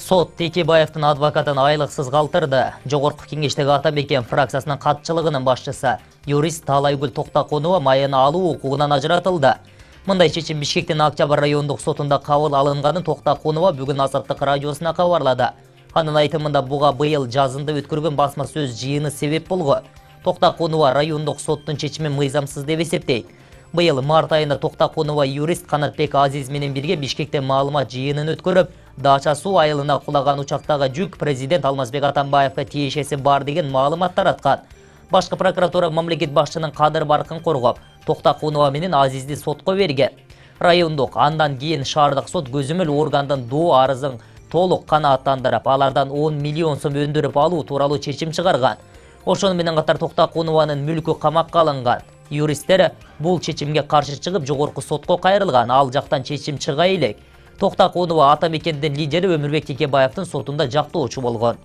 Сот Текебаевтың адвокатын айлықсыз қалтырды. Жогорку кеңештеги Атамекен фракциясынын катчылыгынын башчысы юрист Талайгүл Токтакунова майыны алуу укугунан ажыратылды. Мындай чечим Бишкектин Октябрь райондук сотунда кабыл алынганын Токтакунова бүгүн Азаттык радиосуна кабарлады. Анын айтымында буга быйыл жазында өткөргөн басма сөз жыйыны себеп болгон. Токтакунова райондук соттун чечимин мыйзамсыз деп эсептейт. Быйыл март айында Токтакунова юрист Канатбек Азиз менен бирге Бишкекте маалымат жыйынын өткөрүп, Дача суу айылына кулаган учактагы жүк президент Алмазбек Атамбаевга тиешеси бар деген маалымат тараткан. Башкы прокуратура мамлекет башчынын кадыр баркын коргоп, Токтакунова менен Азизди сотко берген. Райондук, андан кийин шаардык сот көзөмөл органдын доо арызын толук канааттандырып, алардан 10 миллион сом өндүрүп алуу тууралуу чечим чыгарган. Ошону менен катар Токтакунованын мүлкү камакка алынган. Юристтер бул чечимге каршы чыгып жогорку сотко кайрылган. Ал жактан чечим чыга элек. Токтакунова Атамекендин лидери Өмүрбек Текебаевдин сотунда жактоочу болгон.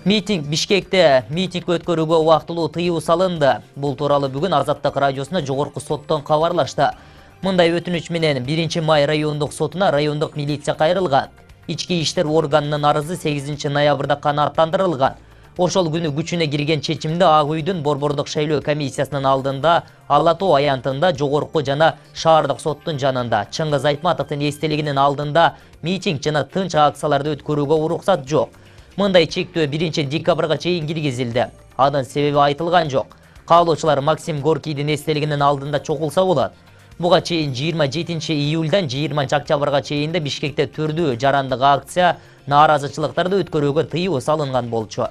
Бишкекте митинг өткөрүүгө убактылуу тыюу салынды. Бул тууралуу бүгүн Азаттык радиосуна жогорку соттон кабарлашты. Мындай өтүнүч менен 1 май райондук сотуна райондук милиция кайрылган. Ички иштер органынын арызы 8 ноябрда канааттандырылган. Ошол күнү күчүнө кирген чечимде Ак үйдүн борбордук шайлоо комиссиясынын алдында, Ала Тоо аянтында, жогорку жана шаардык соттун жанында, Чыңгыз Айтматовдун эстелигинин алдында митинг жана тынч акцияларды өткөрүүгө уруксат жок. Мындай чектөө 1 декабрга чейин киргизилди. Анын себеби айтылган жок. Каалоочулар Максим Горкийдин эстелигинин алдында чогулса болот. Буга чейин 27 июлдан 20 октябрга чейин Бишкекте түрдүү жарандык акция, нааразычылыктарды өткөрүүгө тыюу салынган болчу.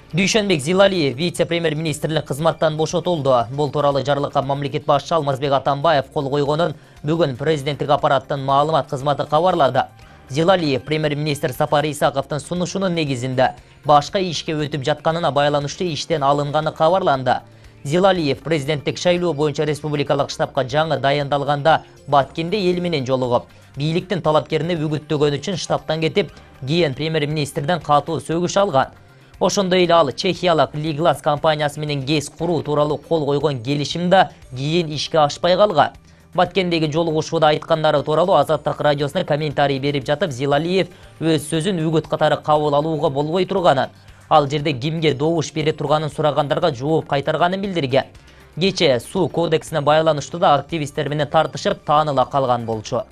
Дүйшөнбек Зилалиев вице-премьер-министрлик кызматтан бошотулду. Бул тууралуу жарлыкка мамлекет башчы Алмазбек Атамбаев кол койгонун бүгүн президенттик аппараттын маалымат кызматы кабарлады. Зилалиев премьер-министр Сапар Исаковдун сунушунун негизинде башка ишке өтүп жатканына байланыштуу иштен алынганы кабарланды. Зилалиев президенттик шайлоо боюнча республикалык штабка жаңы дайындалганда Баткенде эл менен жолугуп, бийликтин талапкерине үгүттөгөн үчүн штабтан кетип, кийин премьер-министрден катуу сөгүш алган. Ошондой эле ал Чехиялык Лиглас компаниясы менен ГЭС куруу тууралуу кол койгон келишимде кийин ишке ашпай калган. Баткендеги жолугушууда айткандары тууралуу Азаттык радиосуна комментарий берип жатып, Зилалиев өз сөзүн үгүт катары кабыл алууга болбой турганын, ал жерде кимге добуш бере турганын сурагандарга жооп кайтарганын билдирген. Кечээ суу кодексине байланыштуу да активисттер менен тартышып, тааныла калган болчу.